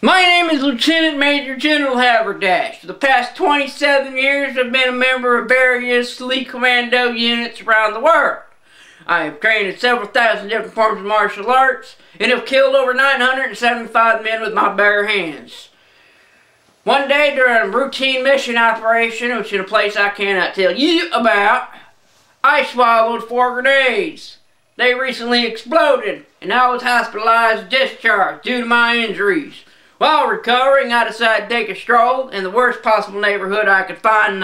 My name is Lieutenant Major General Haverdash. For the past 27 years, I've been a member of various elite commando units around the world. I have trained in several thousand different forms of martial arts and have killed over 975 men with my bare hands. One day during a routine mission operation, which is a place I cannot tell you about, I swallowed 4 grenades. They recently exploded, and I was hospitalized and discharged due to my injuries. While recovering, I decided to take a stroll in the worst possible neighborhood I could find in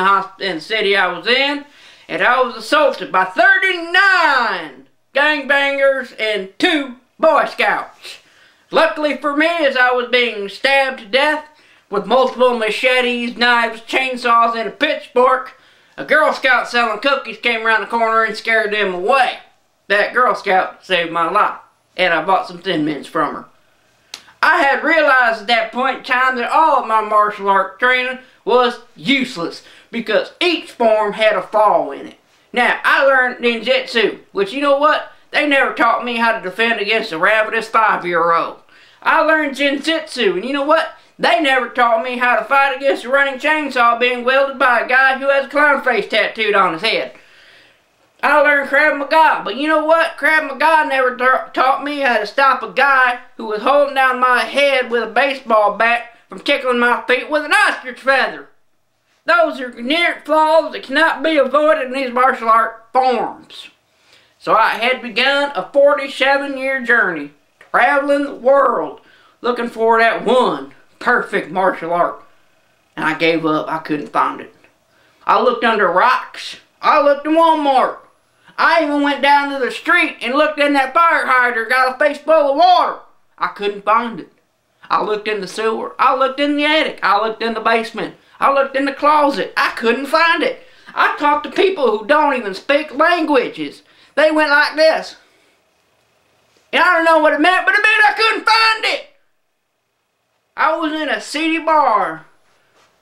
the city I was in, and I was assaulted by 39 gangbangers and 2 Boy Scouts. Luckily for me, as I was being stabbed to death with multiple machetes, knives, chainsaws, and a pitchfork, a Girl Scout selling cookies came around the corner and scared them away. That Girl Scout saved my life, and I bought some Thin Mints from her. I had realized at that point in time that all of my martial art training was useless because each form had a flaw in it. Now, I learned ninjutsu, which, you know what? They never taught me how to defend against a ravenous 5-year-old. I learned jinjutsu, and you know what? They never taught me how to fight against a running chainsaw being wielded by a guy who has a clown face tattooed on his head. I learned Krav Maga, but you know what? Krav Maga never taught me how to stop a guy who was holding down my head with a baseball bat from tickling my feet with an ostrich feather. Those are inherent flaws that cannot be avoided in these martial art forms. So I had begun a 47-year journey, traveling the world, looking for that one perfect martial art. And I gave up. I couldn't find it. I looked under rocks. I looked in Walmart. I even went down to the street and looked in that fire hydrant, got a face full of water. I couldn't find it. I looked in the sewer. I looked in the attic. I looked in the basement. I looked in the closet. I couldn't find it. I talked to people who don't even speak languages. They went like this. And I don't know what it meant, but it meant I couldn't find it. I was in a seedy bar,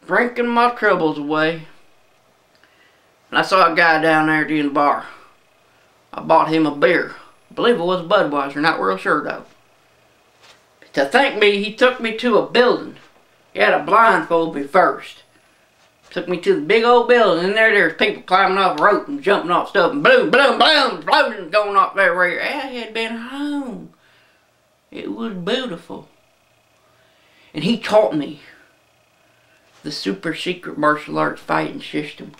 drinking my troubles away. And I saw a guy down there in the bar. I bought him a beer. I believe it was Budweiser, not real sure though. To thank me, he took me to a building. He had to blindfold me first. Took me to the big old building, and there's people climbing off a rope and jumping off stuff, and boom, boom, boom, explosions going off everywhere. I had been home. It was beautiful. And he taught me the super secret martial arts fighting system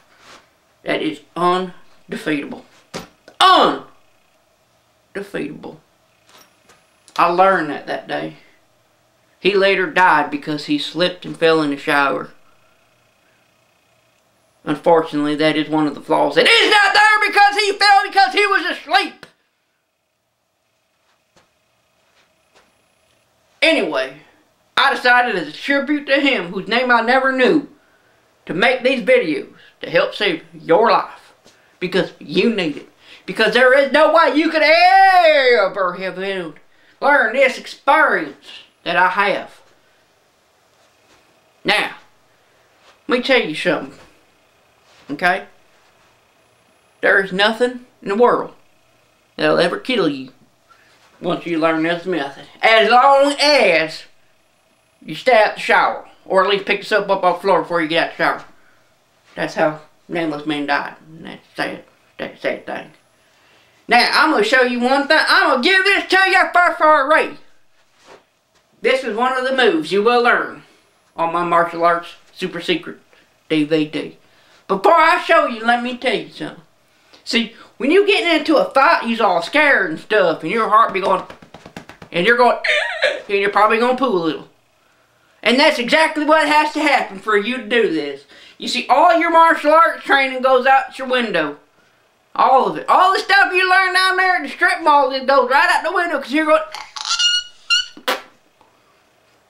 that is undefeatable. Undefeatable. I learned that day. He later died because he slipped and fell in the shower. Unfortunately, that is one of the flaws. It is not there because he fell because he was asleep. Anyway, I decided as a tribute to him, whose name I never knew, to make these videos to help save your life. Because you need it. Because there is no way you could ever have learned this experience that I have. Now, let me tell you something. Okay? There is nothing in the world that'll ever kill you once you learn this method. As long as you stay out the shower. Or at least pick yourself up off the floor before you get out the shower. That's how Nameless Man died. And that's sad. That's a sad thing. Now, I'm going to show you one thing. I'm going to give this to you for free. This is one of the moves you will learn on my martial arts super secret DVD. Before I show you, let me tell you something. See, when you get into a fight, you're all scared and stuff, and your heart be going, and you're going, and you're probably going to poo a little. And that's exactly what has to happen for you to do this. You see, all your martial arts training goes out your window. All of it. All the stuff you learn down there at the strip mall, it goes right out the window because you're going...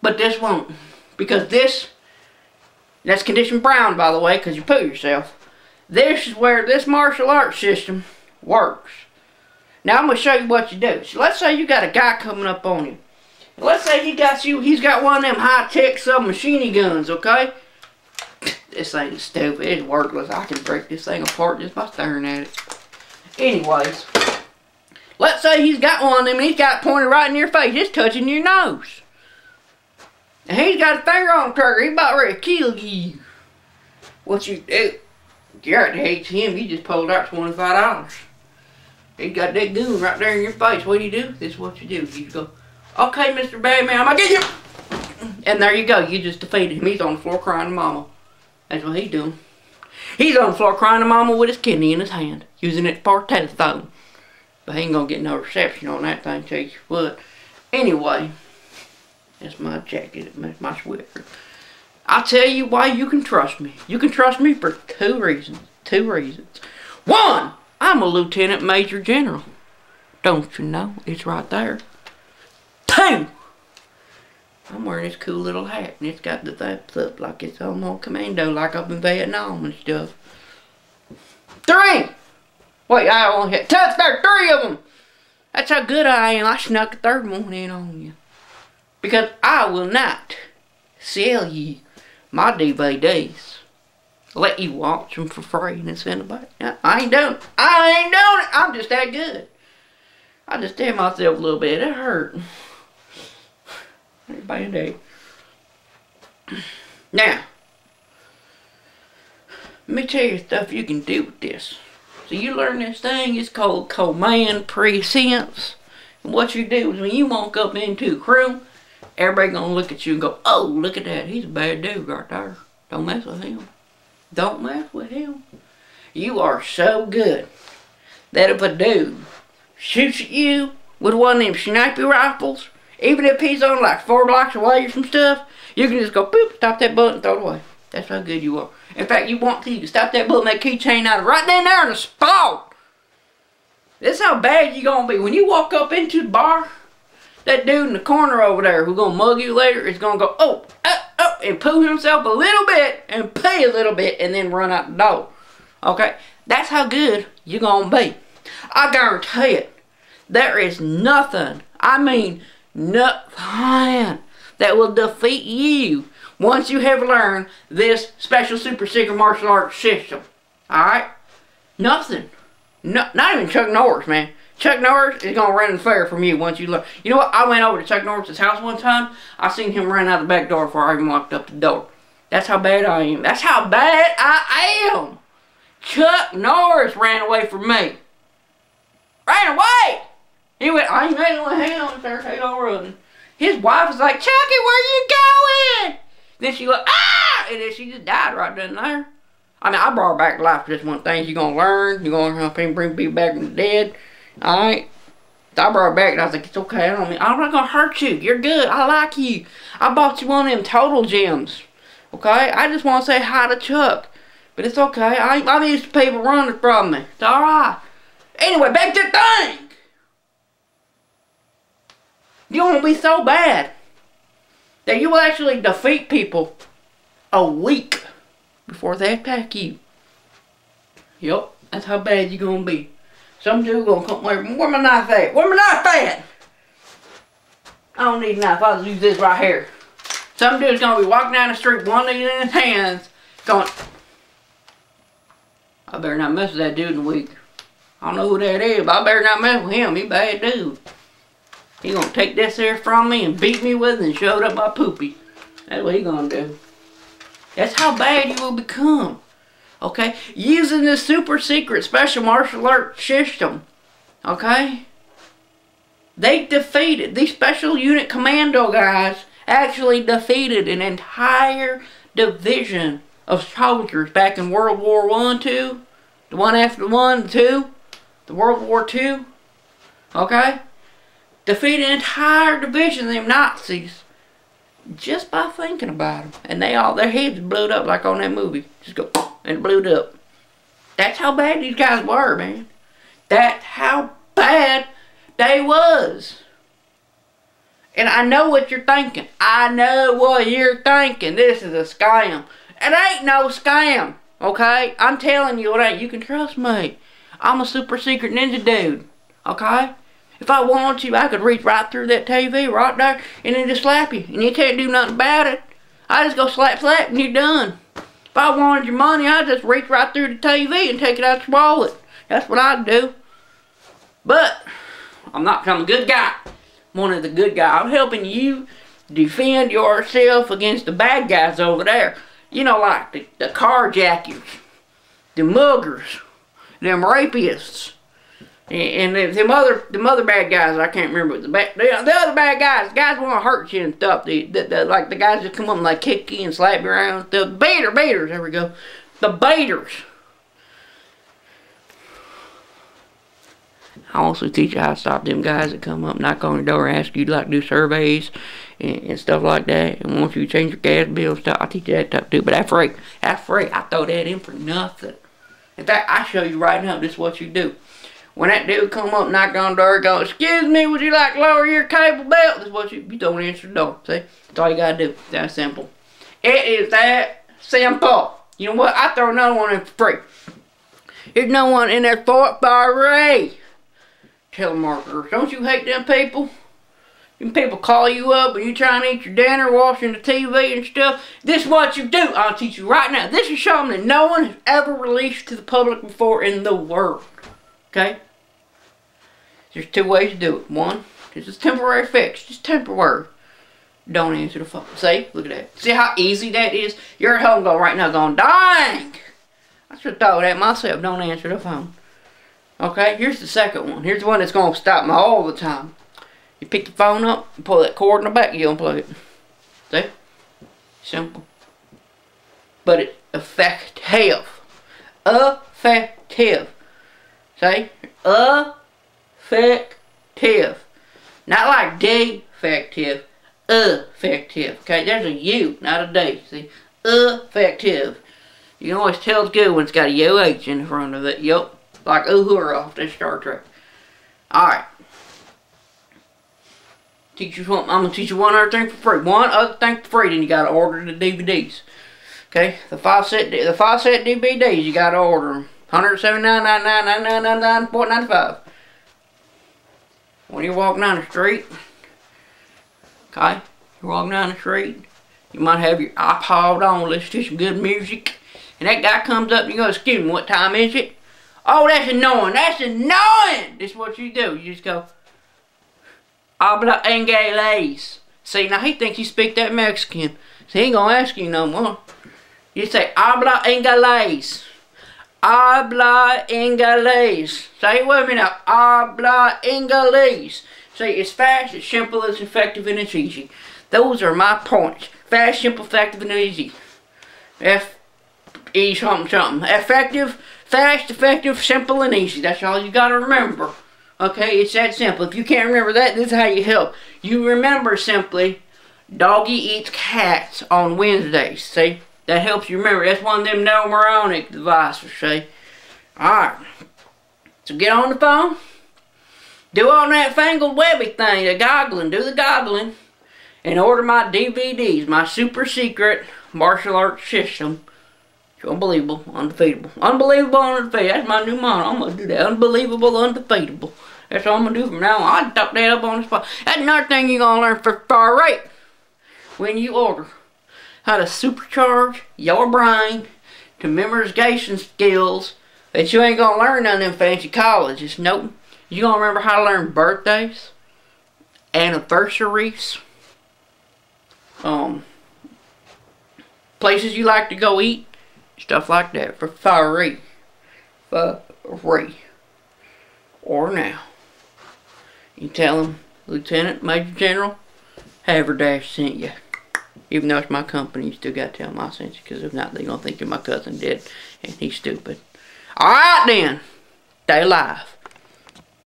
But this won't. Because this... That's condition brown, by the way, because you poo yourself. This is where this martial arts system works. Now, I'm going to show you what you do. So, let's say you got a guy coming up on you. Let's say he's got one of them high-tech submachine guns, okay? This thing is stupid. It's worthless. I can break this thing apart just by staring at it. Anyways, let's say he's got one of them and he's got it pointed right in your face. It's touching your nose. And he's got a finger on the trigger. He's about ready to kill you. What you do? Garrett hates him. You just pulled out $25. He got that goon right there in your face. What do? This is what you do. You go, okay, Mr. Badman, I'm gonna get you. And there you go. You just defeated him. He's on the floor crying to mama. That's what he's doing. He's on the floor crying to mama with his kidney in his hand, using it for a telephone. But he ain't gonna get no reception on that thing, tell you what. Anyway, that's my jacket, that's my sweater. I'll tell you why you can trust me. You can trust me for two reasons. One, I'm a Lieutenant Major General. Don't you know? It's right there. Two, I'm wearing this cool little hat, and it's got the thumbs up like it's on commando, like up in Vietnam and stuff. Three! Wait, I only hit there, 3 of them! That's how good I am. I snuck a third one in on you. Because I will not sell you my DVDs. Let you watch them for free and then send them back. I ain't doing it. I ain't doing it. I'm just that good. I just stabbed myself a little bit. It hurt. Band-Aid. Now, let me tell you stuff you can do with this. So you learn this thing, it's called command presence. And what you do is when you walk up into a crew, everybody gonna look at you and go, oh, look at that, he's a bad dude right there. Don't mess with him. Don't mess with him. You are so good that if a dude shoots at you with one of them sniper rifles, even if he's on like 4 blocks away or some stuff, you can just go boop, stop that bullet and throw it away. That's how good you are. In fact, you want to, you can stop that bullet and that keychain out of right down there in the spot. This is how bad you gonna be. When you walk up into the bar, that dude in the corner over there who's gonna mug you later is gonna go, oh, and poo himself a little bit and pee a little bit and then run out the door. Okay? That's how good you gonna be. I guarantee it. There is nothing, I mean nothing, that will defeat you once you have learned this special super secret martial arts system. Alright? Nothing. No, not even Chuck Norris, man. Chuck Norris is going to run fair from you once you learn. You know what? I went over to Chuck Norris' house one time. I seen him run out the back door before I even locked up the door. That's how bad I am. That's how bad I am. Chuck Norris ran away from me. Ran away! He went, I ain't messing with him. There's ain't no running. His wife was like, Chucky, where you going? Then she went, ah! And then she just died right down there. I mean, I brought her back to life for this one thing. You're going to learn. You're going to help him bring people back from the dead. Alright? So I brought her back and I was like, it's okay. I'm not going to hurt you. You're good. I like you. I bought you one of them total gems. Okay? I just want to say hi to Chuck. But it's okay. I'm used to people running from me. It's alright. Anyway, back to the thing. You want to be so bad that you will actually defeat people a week before they attack you. Yup, that's how bad you're going to be. Some dude going to come, where my knife at? Where my knife at? I don't need a knife, I'll just use this right here. Some dude's going to be walking down the street, one knee in his hands, going, I better not mess with that dude in a week. I don't know who that is, but I better not mess with him. He a bad dude. He gonna take this here from me and beat me with it and shove it up my poopy. That's what he gonna do. That's how bad you will become. Okay? Using this super secret special martial arts system. Okay? They defeated, these special unit commando guys actually defeated an entire division of soldiers back in World War I, II, the one after the one, the two, the World War II. Okay? Defeated an entire division of them Nazis just by thinking about them. And they all, their heads blew up like on that movie. Just go, and it blew up. That's how bad these guys were, man. That's how bad they was. And I know what you're thinking. I know what you're thinking. This is a scam. It ain't no scam, okay? I'm telling you it ain't. You can trust me. I'm a super secret ninja dude, okay? If I wanted to, I could reach right through that TV right there and then just slap you. And you can't do nothing about it. I just go slap, slap, and you're done. If I wanted your money, I'd just reach right through the TV and take it out your wallet. That's what I'd do. But I'm not becoming a good guy. I'm one of the good guys. I'm helping you defend yourself against the bad guys over there. You know, like the carjackers, the muggers, them rapists, and them other bad guys. I can't remember the other bad guys. Guys want to hurt you and stuff. Like the guys that come up and like kick you and slap you around. The baiters. There we go. The baiters. I also teach you how to stop them guys that come up, knock on your door, and ask you to like do surveys and stuff like that. And once you change your gas bill stuff, I teach you that stuff too. But that's free. That's free. I throw that in for nothing. In fact, I show you right now. This is what you do. When that dude come up, knock on the door, go, "Excuse me, would you like to lower your cable belt?" This is what you don't answer the door. See, that's all you gotta do. That simple. It is that simple. You know what? I throw another one in for free. There's no one in there for free. Telemarketers. Don't you hate them people? Them people call you up when you trying to eat your dinner, watching the TV and stuff. This is what you do. I'll teach you right now. This is something that no one has ever released to the public before in the world. Okay? There's two ways to do it. One, this is temporary fix. Just temporary. Don't answer the phone. See? Look at that. See how easy that is? You're at home going right now going, "Dang! I should have thought of that myself. Don't answer the phone." Okay, here's the second one. Here's the one that's going to stop me all the time. You pick the phone up, you pull that cord in the back, you unplug it. See? Simple. But it's effective. Effective. See? Effective. Not like defective. Effective. Okay, there's a U, not a D. See? Effective. You can always tell it's good when it's got a UH in the front of it. Yup. Like Uhura off that Star Trek. Alright. Teach you something. I'm going to teach you one other thing for free. One other thing for free. Then you got to order the DVDs. Okay? The 5-set DVDs. You got to order them. $179.99.99.95. When you're walking down the street. Okay? You're walking down the street. You might have your iPod on. Listen to some good music. And that guy comes up and you go, "Excuse me, what time is it?" "Oh, that's annoying. That's annoying." This is what you do. You just go, "Habla inglés." See, now he thinks you speak that Mexican. So he ain't gonna ask you no more. You say, "Habla inglés." Habla inglés. Say it with me now. Habla inglés. See, it's fast, it's simple, it's effective, and it's easy. Those are my points. Fast, simple, effective, and easy. F-E something something. Effective. Fast, effective, simple, and easy. That's all you gotta remember. Okay, it's that simple. If you can't remember that, this is how you help. You remember simply, doggy eats cats on Wednesdays. See? That helps you remember. That's one of them mnemonic devices, see? Alright. So get on the phone. Do all that fangled webby thing, the goggling. Do the goggling. And order my DVDs, my super secret martial arts system. Unbelievable, undefeatable. Unbelievable, undefeatable. That's my new motto. I'm going to do that. Unbelievable, undefeatable. That's all I'm going to do from now on. I talk that up on the spot. That's another thing you're going to learn for free when you order. How to supercharge your brain to memorization skills that you ain't going to learn none of them fancy colleges. Nope. You're going to remember how to learn birthdays, anniversaries, places you like to go eat. Stuff like that for free. For free. Or now. You tell them, Lieutenant, Major General, Haverdash sent you. Even though it's my company, you still got to tell them I sent you. Because if not, they're going to think you're my cousin dead. And he's stupid. Alright then. Stay alive.